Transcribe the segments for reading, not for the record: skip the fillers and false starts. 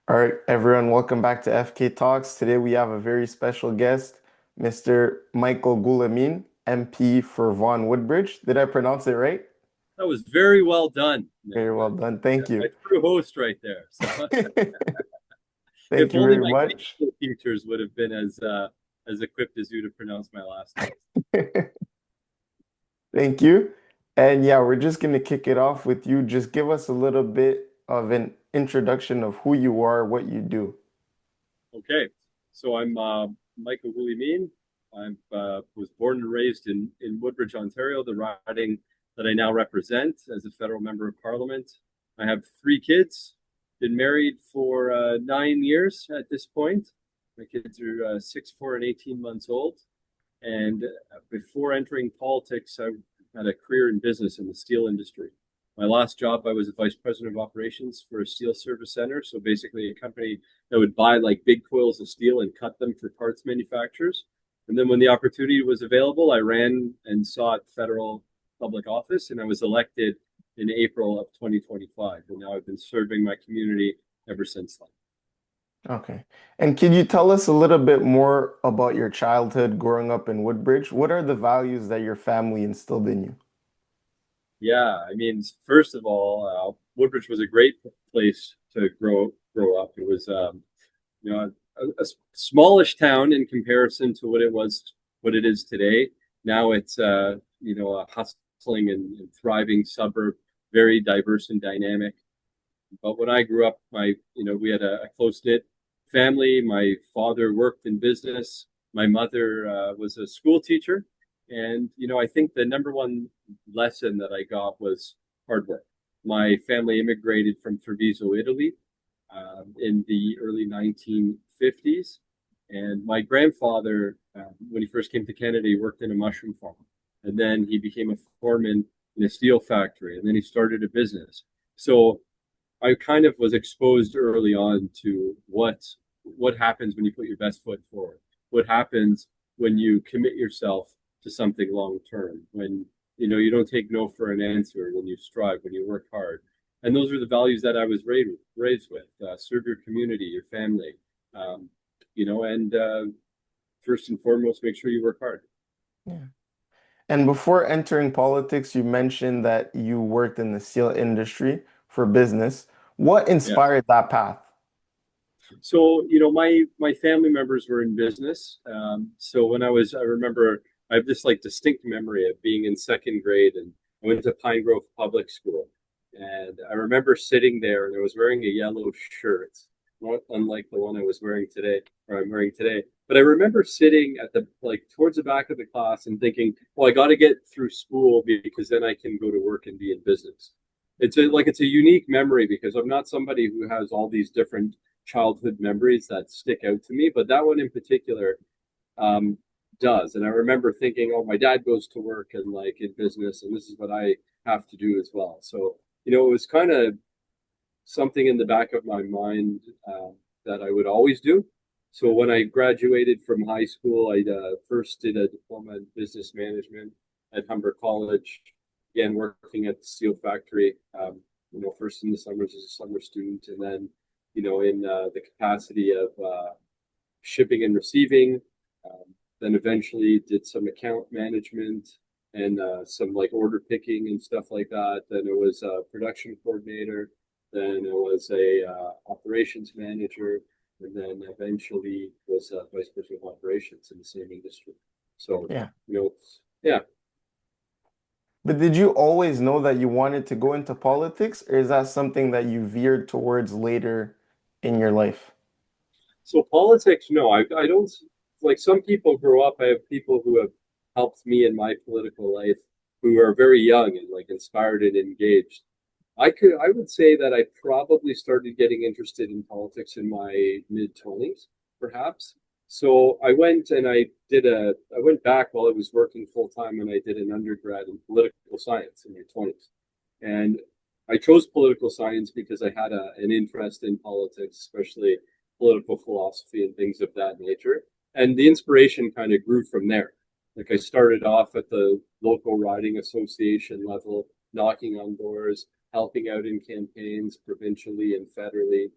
All right, everyone, welcome back to FK Talks. Today we have a very special guest, Mr. Michael Guillemin, MP for Vaughan Woodbridge. Did I pronounce it right? That was very well done, Very man. well done. Thank A you. true host right there. So, Thank if you only very my much. school teachers would have been as equipped as you to pronounce my last name. Thank you. And yeah, we're just going to kick it off with you. Just give us a little bit of an introduction of who you are, what you do. Okay, so I'm Michael Guglielmin. I was born and raised in Woodbridge, Ontario, the riding that I now represent as a federal member of parliament. I have three kids. Been married for 9 years at this point. My kids are 6, 4, and 18 months old. And before entering politics, I had a career in business in the steel industry. My last job, I was a vice president of operations for a steel service center. So basically, a company that would buy like big coils of steel and cut them for parts manufacturers. And then when the opportunity was available, I ran and sought federal public office, and I was elected in April of 2025. And now I've been serving my community ever since then. Okay. And can you tell us a little bit more about your childhood growing up in Woodbridge? What are the values that your family instilled in you? Yeah, I mean, first of all, Woodbridge was a great place to grow up. It was, a smallish town in comparison to what it is today. Now it's, a hustling and thriving suburb, very diverse and dynamic. But when I grew up, we had a close-knit family. My father worked in business. My mother was a school teacher. And, I think the number one lesson that I got was hard work. My family immigrated from Treviso, Italy, in the early 1950s. And my grandfather, when he first came to Canada, he worked in a mushroom farm. And then he became a foreman in a steel factory. And then he started a business. So I kind of was exposed early on to what happens when you put your best foot forward. What happens when you commit yourself to something long term, when you don't take no for an answer, when you strive, when you work hard. And those are the values that I was raised with. Serve your community, your family, and first and foremost, make sure you work hard. Yeah. And before entering politics, you mentioned that you worked in the steel industry for business. What Yeah. inspired that path? So, my family members were in business. So I remember I have this like distinct memory of being in second grade, and I went to Pine Grove Public School. And I remember sitting there, and I was wearing a yellow shirt, not unlike the one I was wearing today, or I'm wearing today. But I remember sitting at the like towards the back of the class and thinking, well, I got to get through school because then I can go to work and be in business. It's a unique memory because I'm not somebody who has all these different childhood memories that stick out to me, but that one in particular um, does. And I remember thinking, oh, my dad goes to work and like in business, and this is what I have to do as well. So, it was kind of something in the back of my mind that I would always do. So when I graduated from high school, I first did a diploma in business management at Humber College. Again, working at the steel factory. First in the summers as a summer student, and then in the capacity of shipping and receiving. Then eventually did some account management and some like order picking and stuff like that. Then it was a production coordinator. Then it was a operations manager, and then eventually was vice president of operations in the same industry. So Yeah. yeah. But did you always know that you wanted to go into politics, or is that something that you veered towards later in your life? So politics, no, I don't like some people grow up. I have people who have helped me in my political life who are very young and like inspired and engaged. I would say that I probably started getting interested in politics in my mid-20s, perhaps. So I went back while I was working full time and I did an undergrad in political science in my 20s. And I chose political science because I had an interest in politics, especially political philosophy and things of that nature. And the inspiration kind of grew from there. Like I started off at the local riding association level, knocking on doors, helping out in campaigns provincially and federally.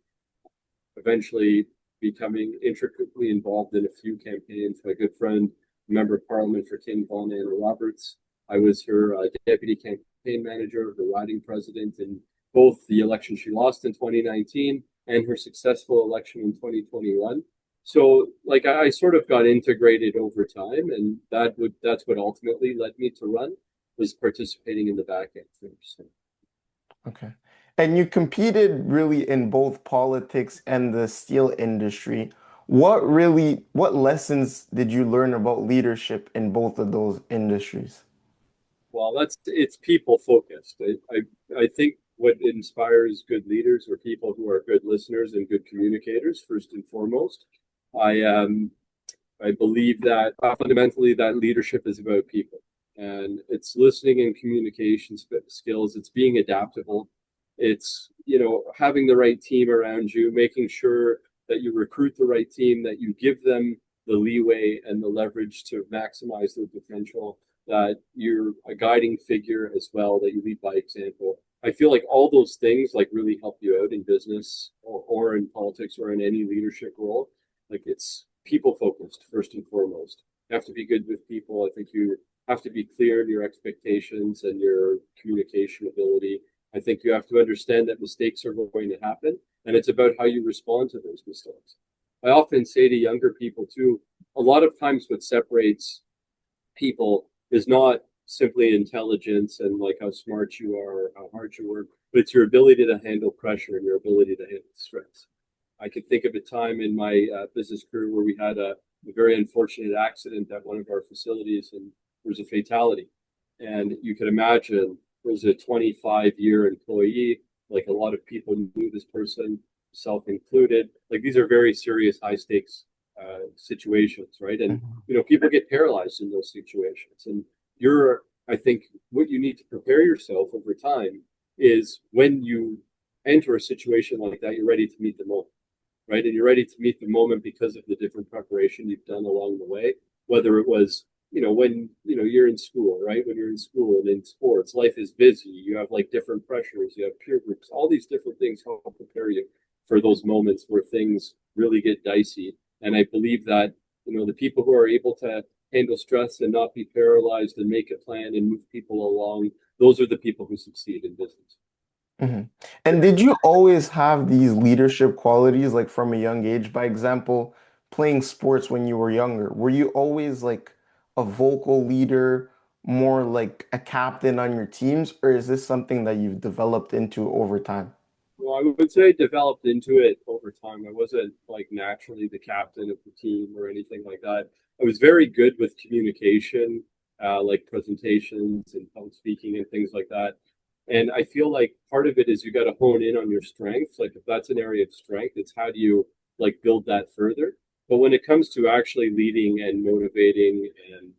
eventually becoming intricately involved in a few campaigns. My good friend, member of parliament for King Vaughan Anna Roberts, I was her deputy campaign manager, her riding president in both the election she lost in 2019 and her successful election in 2021. So like I sort of got integrated over time, and that's what ultimately led me to run, was participating in the back end first. So, Okay. And you competed really in both politics and the steel industry. What lessons did you learn about leadership in both of those industries? well, it's people focused. I think what inspires good leaders are people who are good listeners and good communicators first and foremost. I I believe that fundamentally that leadership is about people, and it's listening and communication skills. It's being adaptable. It's, having the right team around you, making sure that you recruit the right team, that you give them the leeway and the leverage to maximize their potential, that you're a guiding figure as well, that you lead by example. I feel like all those things like really help you out in business, or in politics, or in any leadership role. Like it's people focused first and foremost. You have to be good with people. I think you have to be clear in your expectations and your communication ability. I think you have to understand that mistakes are going to happen, and it's about how you respond to those mistakes. I often say to younger people too, a lot of times what separates people is not simply intelligence and like how smart you are or how hard you work, but it's your ability to handle pressure and your ability to handle stress. I could think of a time in my business career where we had a very unfortunate accident at one of our facilities, and there was a fatality. And you could imagine it was a 25-year employee. Like a lot of people knew this person, self included. Like these are very serious, high stakes situations, right? And Mhm. people get paralyzed in those situations. And I think, what you need to prepare yourself over time is when you enter a situation like that, you're ready to meet the moment, right? And you're ready to meet the moment because of the different preparation you've done along the way, whether it was, when, you're in school, right? When you're in school and in sports, life is busy. You have like different pressures, you have peer groups, all these different things help prepare you for those moments where things really get dicey. And I believe that, the people who are able to handle stress and not be paralyzed and make a plan and move people along, those are the people who succeed in business. Mhm. And did you always have these leadership qualities, like from a young age? By example, playing sports when you were younger, were you always like a vocal leader, more like a captain on your teams, or is this something that you've developed into over time? Well, I would say I developed into it over time. I wasn't like naturally the captain of the team or anything like that. I was very good with communication, like presentations and public speaking and things like that. And I feel like part of it is you got to hone in on your strengths. Like if that's an area of strength, it's how do you like build that further. But when it comes to actually leading and motivating and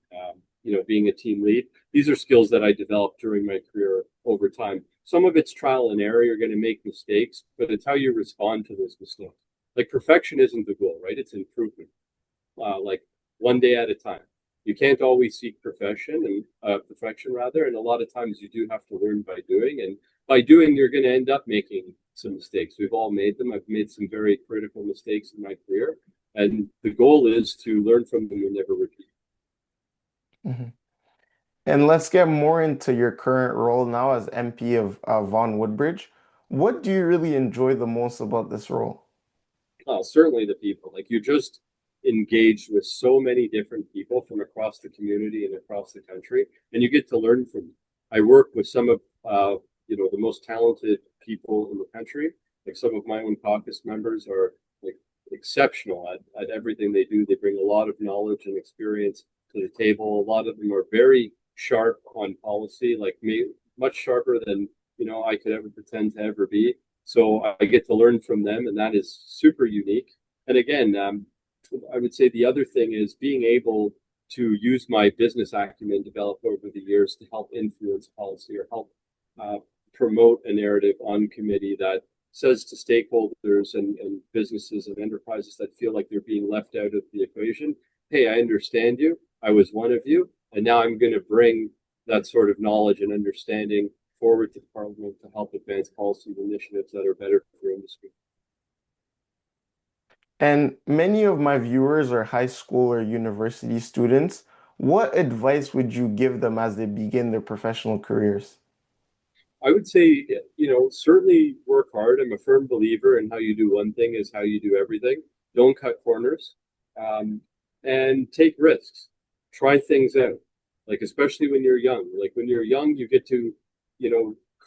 being a team lead, these are skills that I developed during my career over time. Some of it's trial and error. You're going to make mistakes, but it's how you respond to those mistakes. Like perfection isn't the goal, right? It's improvement. Like one day at a time. You can't always seek perfection rather, and a lot of times you do have to learn by doing. And by doing, you're going to end up making some mistakes. We've all made them. I've made some very critical mistakes in my career, and the goal is to learn from them and never repeat. Mhm. And let's get more into your current role now as MP of Vaughan Woodbridge. What do you really enjoy the most about this role? Certainly the people. Like you just engaged with so many different people from across the community and across the country, and you get to learn from them. I work with some of the most talented people in the country. Like some of my own caucus members are like exceptional at everything they do. They bring a lot of knowledge and experience to the table. A lot of them are very sharp on policy, like me, much sharper than I could ever pretend to ever be. So I get to learn from them, and that is super unique. And again, I would say the other thing is being able to use my business acumen developed over the years to help influence policy or help uh, promote a narrative on committee that says to stakeholders and businesses and enterprises that feel like they're being left out of the equation, hey, I understand you. I was one of you. And now I'm going to bring that sort of knowledge and understanding forward to Parliament to help advance policy initiatives that are better for industry. And many of my viewers are high school or university students. What advice would you give them as they begin their professional careers? I would say, certainly work hard. I'm a firm believer in how you do one thing is how you do everything. Don't cut corners, um, and take risks. Try things out. Like especially when you're young. Like when you're young, you get to,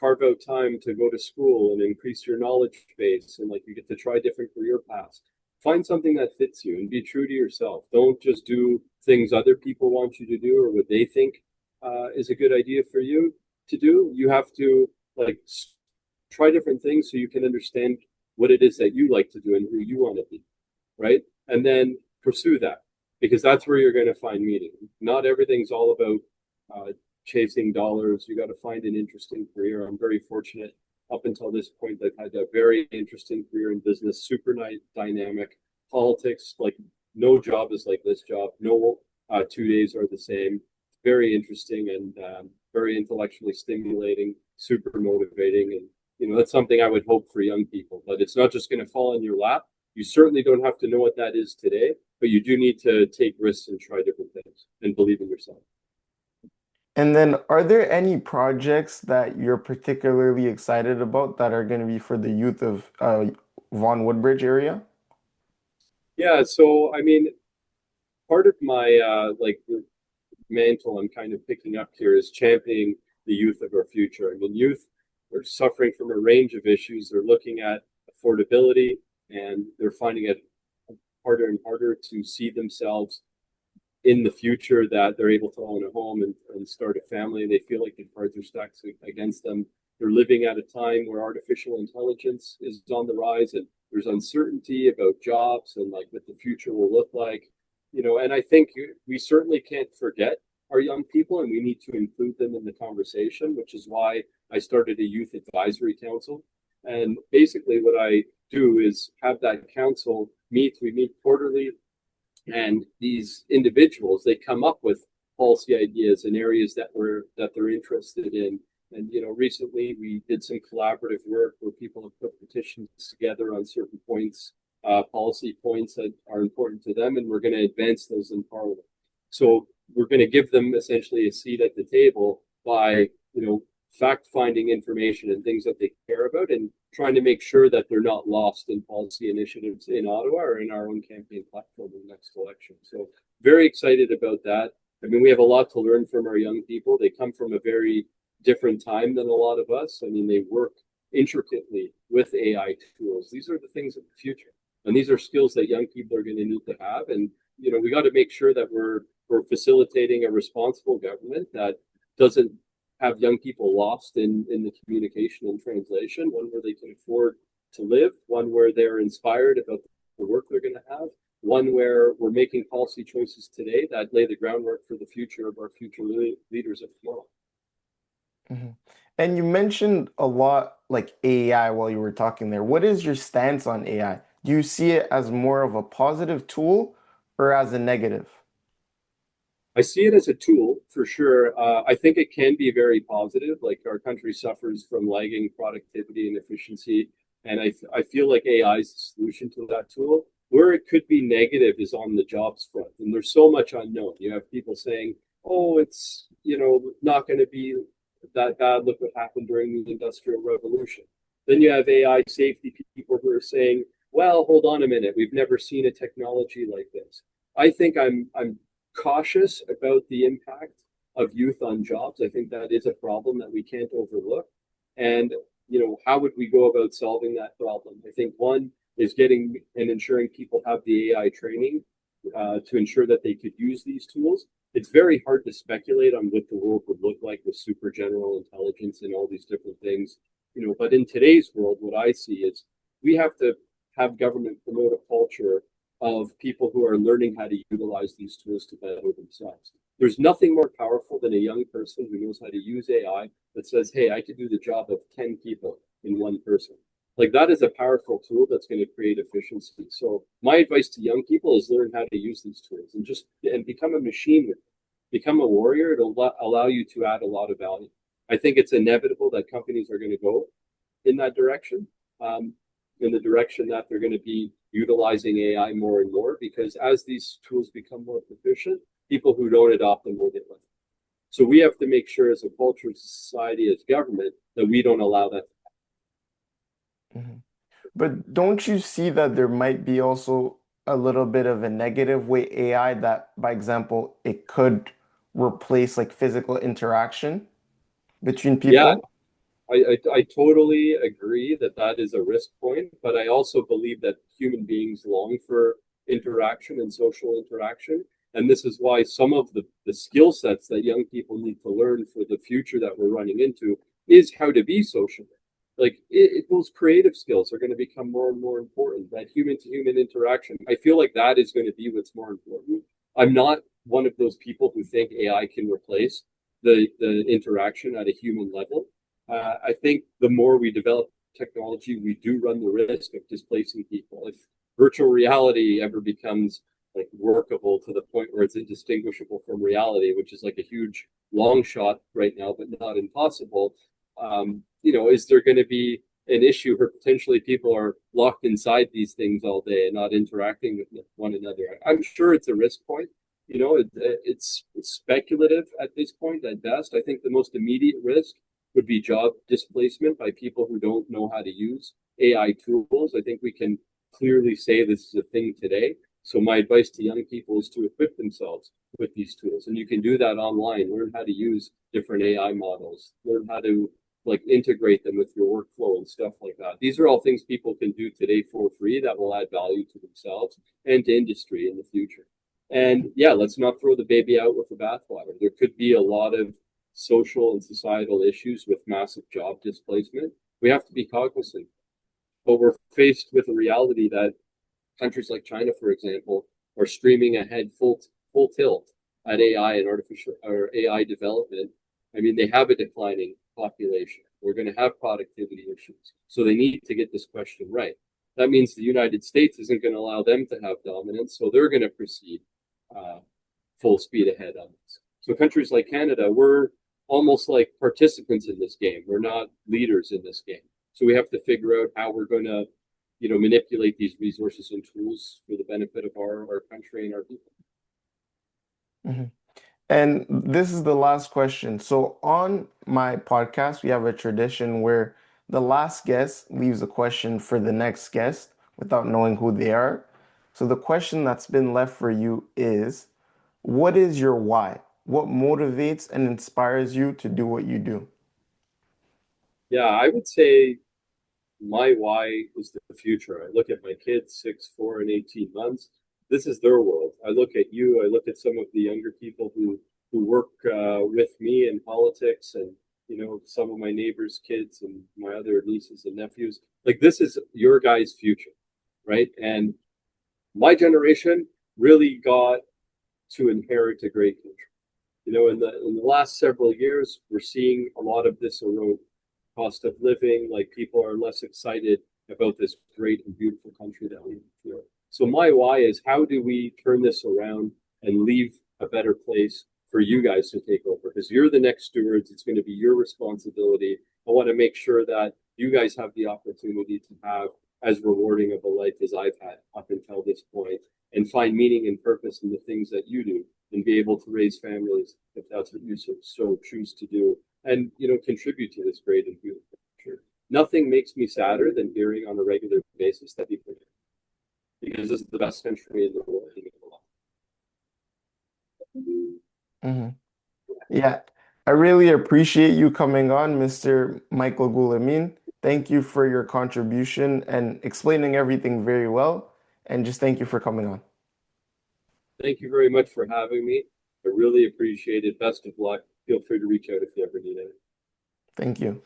carve out time to go to school and increase your knowledge base, and like you get to try different career paths. Find something that fits you and be true to yourself. Don't just do things other people want you to do or what they think is a good idea for you to do. You have to like try different things so you can understand what it is that you like to do and who you want to be, right? And then pursue that because that's where you're going to find meaning. Not everything's all about chasing dollars. You got to find an interesting career. I'm very fortunate up until this point. I've had a very interesting career in business, super dynamic politics. Like no job is like this job. No 2 days are the same. Very interesting and very intellectually stimulating, super motivating, and that's something I would hope for young people. But it's not just going to fall in your lap. You certainly don't have to know what that is today, but you do need to take risks and try different things and believe in yourself. And then, are there any projects that you're particularly excited about that are going to be for the youth of Vaughan Woodbridge area? Yeah, so I mean, part of my mantle I'm kind of picking up here is championing the youth of our future. I mean, youth are suffering from a range of issues. They're looking at affordability and they're finding it harder and harder to see themselves in the future that they're able to own a home and start a family. They feel like the cards are stacked against them. They're living at a time where artificial intelligence is on the rise and there's uncertainty about jobs and like what the future will look like. And I think we certainly can't forget our young people and we need to include them in the conversation, which is why I started a youth advisory council. And basically, what I do is have that council meet. We meet quarterly, and these individuals they come up with policy ideas in areas that they're interested in. And recently we did some collaborative work where people have put petitions together on certain points, policy points that are important to them, and we're going to advance those in parliament. So we're going to give them essentially a seat at the table by fact finding information and things that they care about and trying to make sure that they're not lost in policy initiatives in Ottawa or in our own campaign platform in the next election. So very excited about that. I mean, we have a lot to learn from our young people. They come from a very different time than a lot of us. I mean, they work intricately with AI tools. These are the things of the future. And these are skills that young people are going to need to have. And, we got to make sure that we're facilitating a responsible government that doesn't have young people lost in the communication and translation, one where they can afford to live, one where they're inspired about the work they're going to have, one where we're making policy choices today that lay the groundwork for the future of our future leaders of tomorrow. Mhm. And you mentioned a lot like AI while you were talking there. What is your stance on AI? Do you see it as more of a positive tool or as a negative? I see it as a tool for sure. I think it can be very positive. Like our country suffers from lagging productivity and efficiency, and I feel like AI is the solution to that tool. Where it could be negative is on the jobs front, and there's so much unknown. You have people saying, "Oh, it's not going to be that bad. Look what happened during the Industrial Revolution." Then you have AI safety people who are saying, "Well, hold on a minute. We've never seen a technology like this." I think I'm cautious about the impact of youth on jobs. I think that is a problem that we can't overlook. And, how would we go about solving that problem? I think one is getting and ensuring people have the AI training to ensure that they could use these tools. It's very hard to speculate on what the world would look like with super general intelligence and all these different things. But in today's world, what I see is we have to have government promote a culture of people who are learning how to utilize these tools to better themselves. There's nothing more powerful than a young person who knows how to use AI that says, hey, I could do the job of 10 people in one person. Like that is a powerful tool that's going to create efficiency. So my advice to young people is learn how to use these tools and become a machine with them. Become a warrior. It'll allow you to add a lot of value. I think it's inevitable that companies are going to go in that direction. in the direction that they're going to be utilizing AI more and more, because as these tools become more proficient, people who don't adopt them will get left. So we have to make sure as a culture, as a society, as government, that we don't allow that. Mhm. But don't you see that there might be also a little bit of a negative way AI that, by example, it could replace like physical interaction between Yeah, people? I totally agree that that is a risk point, but I also believe that human beings long for interaction and social interaction. And this is why some of the skill sets that young people need to learn for the future that we're running into is how to be social. Like those creative skills are going to become more and more important. That human to human interaction, I feel like that is going to be what's more important. I'm not one of those people who think AI can replace the interaction at a human level. I think the more we develop technology, we do run the risk of displacing people. If virtual reality ever becomes like workable to the point where it's indistinguishable from reality, which is like a huge long shot right now, but not impossible, is there going to be an issue where potentially people are locked inside these things all day and not interacting with one another? I'm sure it's a risk point. It's speculative at this point at best. I think the most immediate risk would be job displacement by people who don't know how to use AI tools. I think we can clearly say this is a thing today. So my advice to young people is to equip themselves with these tools. And you can do that online, learn how to use different AI models, learn how to like integrate them with your workflow and stuff like that. These are all things people can do today for free that will add value to themselves and to industry in the future. And yeah, let's not throw the baby out with the bathwater. There could be a lot of social and societal issues with massive job displacement. We have to be cognizant, but we're faced with a reality that countries like China, for example, are streaming ahead full tilt at AI and artificial or AI development. I mean, they have a declining population. We're going to have productivity issues, so they need to get this question right. That means the United States isn't going to allow them to have dominance, so they're going to proceed uh, full speed ahead on this. So countries like Canada, we're almost like participants in this game. We're not leaders in this game. So we have to figure out how we're going to, manipulate these resources and tools for the benefit of our country and our people. Mhm. And this is the last question. So on my podcast, we have a tradition where the last guest leaves a question for the next guest without knowing who they are. So the question that's been left for you is, what is your why? What motivates and inspires you to do what you do? Yeah, I would say my why is the future. I look at my kids, 6, 4, and 18 months. This is their world. I look at you. I look at some of the younger people who work with me in politics, and some of my neighbors' kids and my other nieces and nephews. Like this is your guys' future, right? And my generation really got to inherit a great country. In the last several years, we're seeing a lot of this erode cost of living. Like people are less excited about this great and beautiful country that we have here. So my why is how do we turn this around and leave a better place for you guys to take over? Because you're the next stewards. It's going to be your responsibility. I want to make sure that you guys have the opportunity to have as rewarding of a life as I've had up until this point and find meaning and purpose in the things that you do and be able to raise families if that's what you so choose to do and contribute to this great and beautiful culture. Nothing makes me sadder than hearing on a regular basis that people because this is the best country in the world. Mhm. Yeah, I really appreciate you coming on, Mr. Michael Guillemin. Thank you for your contribution and explaining everything very well. And just thank you for coming on. Thank you very much for having me. I really appreciate it. Best of luck. Feel free to reach out if you ever need anything. Thank you.